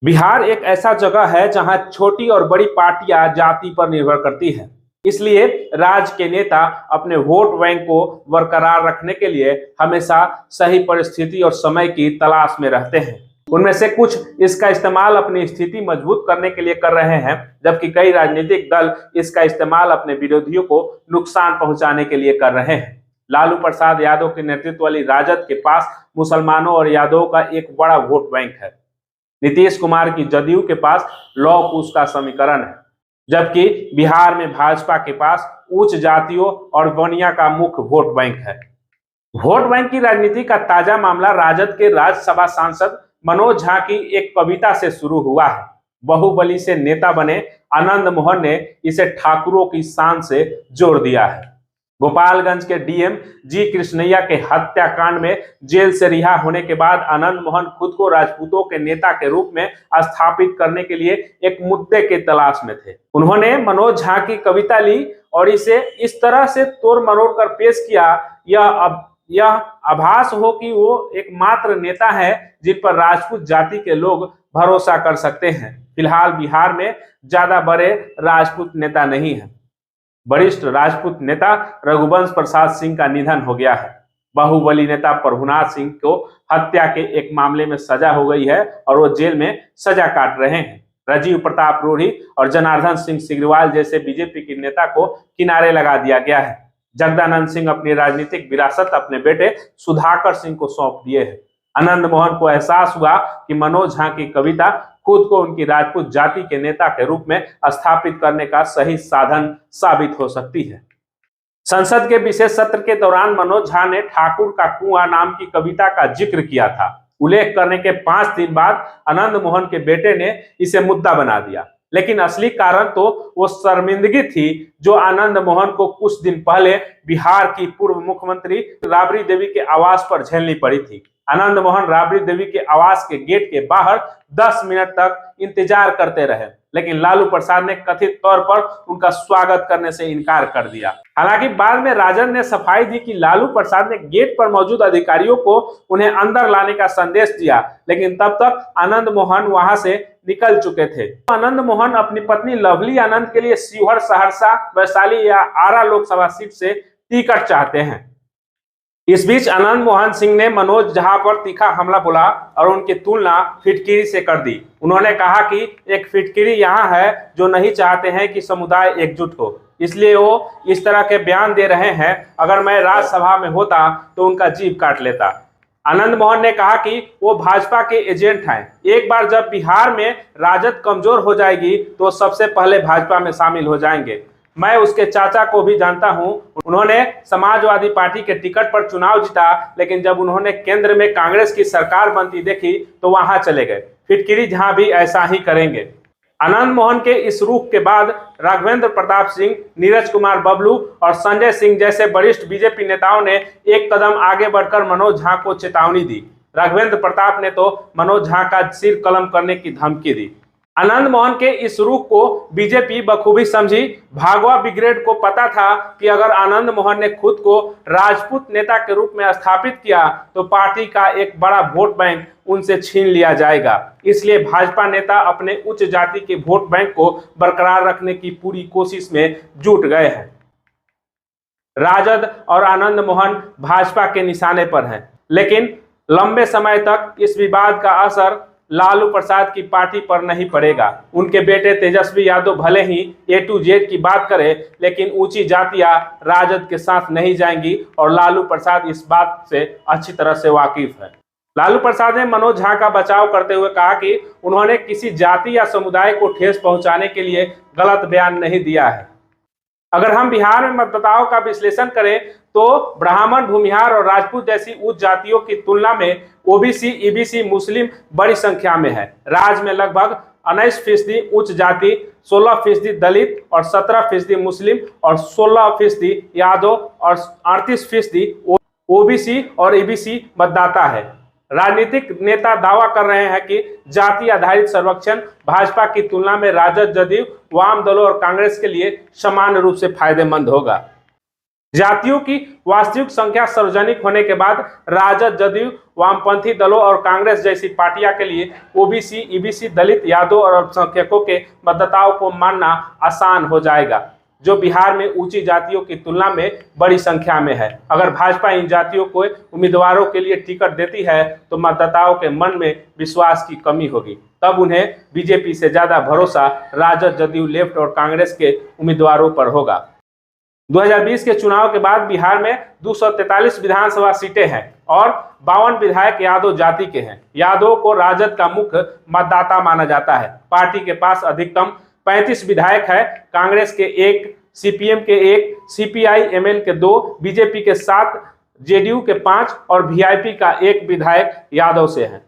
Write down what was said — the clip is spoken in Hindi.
बिहार एक ऐसा जगह है जहां छोटी और बड़ी पार्टियां जाति पर निर्भर करती हैं। इसलिए राज्य के नेता अपने वोट बैंक को बरकरार रखने के लिए हमेशा सही परिस्थिति और समय की तलाश में रहते हैं। उनमें से कुछ इसका इस्तेमाल अपनी स्थिति मजबूत करने के लिए कर रहे हैं, जबकि कई राजनीतिक दल इसका इस्तेमाल अपने विरोधियों को नुकसान पहुंचाने के लिए कर रहे हैं। लालू प्रसाद यादव के नेतृत्व वाली राजद के पास मुसलमानों और यादवों का एक बड़ा वोट बैंक है। नीतीश कुमार की जदयू के पास लौ कुश का समीकरण है, जबकि बिहार में भाजपा के पास उच्च जातियों और बनिया का मुख्य वोट बैंक है। वोट बैंक की राजनीति का ताजा मामला राजद के राज्यसभा सांसद मनोज झा की एक कविता से शुरू हुआ है। बाहुबली से नेता बने आनंद मोहन ने इसे ठाकुरों की शान से जोड़ दिया है। गोपालगंज के डीएम जी कृष्णैया के हत्याकांड में जेल से रिहा होने के बाद आनंद मोहन खुद को राजपूतों के नेता के रूप में स्थापित करने के लिए एक मुद्दे की तलाश में थे। उन्होंने मनोज झा की कविता ली और इसे इस तरह से तोड़ मरोड़ कर पेश किया, यह आभास हो कि वो एकमात्र नेता है जिन पर राजपूत जाति के लोग भरोसा कर सकते हैं। फिलहाल बिहार में ज्यादा बड़े राजपूत नेता नहीं है। वरिष्ठ राजपूत नेता रघुवंश प्रसाद सिंह का निधन हो गया है। बाहुबली नेता प्रभुनाथ सिंह को हत्या के एक मामले में सजा हो गई है और वो जेल में सजा काट रहे हैं। राजीव प्रताप रूढ़ी और जनार्दन सिंह सिग्रीवाल जैसे बीजेपी के नेता को किनारे लगा दिया गया है। जगदानंद सिंह अपनी राजनीतिक विरासत अपने बेटे सुधाकर सिंह को सौंप दिए हैं। आनंद मोहन को एहसास हुआ कि मनोज झा की कविता खुद को उनकी राजपूत जाति के नेता के रूप में स्थापित करने का सही साधन साबित हो सकती है। संसद के विशेष सत्र के दौरान मनोज झा ने ठाकुर का कुआं नाम की कविता का जिक्र किया था। उल्लेख करने के 5 दिन बाद आनंद मोहन के बेटे ने इसे मुद्दा बना दिया, लेकिन असली कारण तो वो शर्मिंदगी थी जो आनंद मोहन को कुछ दिन पहले बिहार की पूर्व मुख्यमंत्री राबड़ी देवी के आवास पर झेलनी पड़ी थी। आनंद मोहन राबड़ी देवी के आवास के गेट के बाहर 10 मिनट तक इंतजार करते रहे, लेकिन लालू प्रसाद ने कथित तौर पर उनका स्वागत करने से इनकार कर दिया। हालांकि बाद में राजद ने सफाई दी कि लालू प्रसाद ने गेट पर मौजूद अधिकारियों को उन्हें अंदर लाने का संदेश दिया, लेकिन तब तक आनंद मोहन वहां से निकल चुके थे। आनंद मोहन अपनी पत्नी लवली आनंद के लिए शिवहर, सहरसा, वैशाली या आरा लोकसभा सीट से टिकट चाहते हैं। इस बीच आनंद मोहन सिंह ने मनोज झा पर तीखा हमला बोला और उनकी तुलना फिटकिरी से कर दी। उन्होंने कहा कि एक फिटकिरी यहाँ है जो नहीं चाहते हैं कि समुदाय एकजुट हो, इसलिए वो इस तरह के बयान दे रहे हैं। अगर मैं राज्यसभा में होता तो उनका जीभ काट लेता। आनंद मोहन ने कहा कि वो भाजपा के एजेंट हैं। एक बार जब बिहार में राजद कमजोर हो जाएगी तो सबसे पहले भाजपा में शामिल हो जाएंगे। मैं उसके चाचा को भी जानता हूं। उन्होंने समाजवादी पार्टी के टिकट पर चुनाव जीता, लेकिन जब उन्होंने केंद्र में कांग्रेस की सरकार बनती देखी तो वहां चले गए। फिटकिरी झा भी ऐसा ही करेंगे। आनंद मोहन के इस रुख के बाद राघवेंद्र प्रताप सिंह, नीरज कुमार बबलू और संजय सिंह जैसे वरिष्ठ बीजेपी नेताओं ने एक कदम आगे बढ़कर मनोज झा को चेतावनी दी। राघवेंद्र प्रताप ने तो मनोज झा का सिर कलम करने की धमकी दी। आनंद मोहन के इस रुख को बीजेपी बखूबी समझी। भागवा ब्रिगेड को पता था कि अगर आनंद मोहन ने खुद को राजपूत नेता के रूप में स्थापित किया तो पार्टी का एक बड़ा वोट बैंक उनसे छीन लिया जाएगा। इसलिए भाजपा नेता अपने उच्च जाति के वोट बैंक को बरकरार रखने की पूरी कोशिश में जुट गए हैं। राजद और आनंद मोहन भाजपा के निशाने पर हैं, लेकिन लंबे समय तक इस विवाद का असर लालू प्रसाद की पार्टी पर नहीं पड़ेगा। उनके बेटे तेजस्वी यादव भले ही A to Z की बात करे, लेकिन ऊंची जातियां राजद के साथ नहीं जाएंगी और लालू प्रसाद इस बात से अच्छी तरह से वाकिफ है। लालू प्रसाद ने मनोज झा का बचाव करते हुए कहा कि उन्होंने किसी जाति या समुदाय को ठेस पहुंचाने के लिए गलत बयान नहीं दिया है। अगर हम बिहार में मतदाताओं का विश्लेषण करें तो ब्राह्मण, भूमिहार और राजपूत जैसी उच्च जातियों की तुलना में ओबीसी, ईबीसी, मुस्लिम बड़ी संख्या में है। राज्य में लगभग 19% उच्च जाति, 16% दलित और 17% मुस्लिम और 16% यादव और 38% ओबीसी और ईबीसी मतदाता है। राजनीतिक नेता दावा कर रहे हैं कि जाति आधारित सर्वेक्षण भाजपा की तुलना में राजद, जदयू, वाम दलों और कांग्रेस के लिए समान रूप से फायदेमंद होगा। जातियों की वास्तविक संख्या सार्वजनिक होने के बाद राजद, जदयू, वामपंथी दलों और कांग्रेस जैसी पार्टियां के लिए ओबीसी, ईबीसी, दलित, यादव और अल्पसंख्यकों के मतदाताओं को मानना आसान हो जाएगा, जो बिहार में ऊंची जातियों की तुलना में बड़ी संख्या में है। अगर भाजपा इन जातियों को उम्मीदवारों के लिए टिकट देती है तो मतदाताओं के मन में विश्वास की कमी होगी, तब उन्हें बीजेपी से ज्यादा भरोसा राजद, जदयू, लेफ्ट और कांग्रेस के उम्मीदवारों पर होगा। 2020 के चुनाव के बाद बिहार में 243 विधानसभा सीटें हैं और 52 विधायक यादव जाति के हैं। यादव को राजद का मुख्य मतदाता माना जाता है। पार्टी के पास अधिकतम 35 विधायक है। कांग्रेस के 1, सीपीएम के 1, सीपीआई एमएल के 2, बीजेपी के 7, जेडीयू के 5 और वीआईपी का 1 विधायक यादव से है।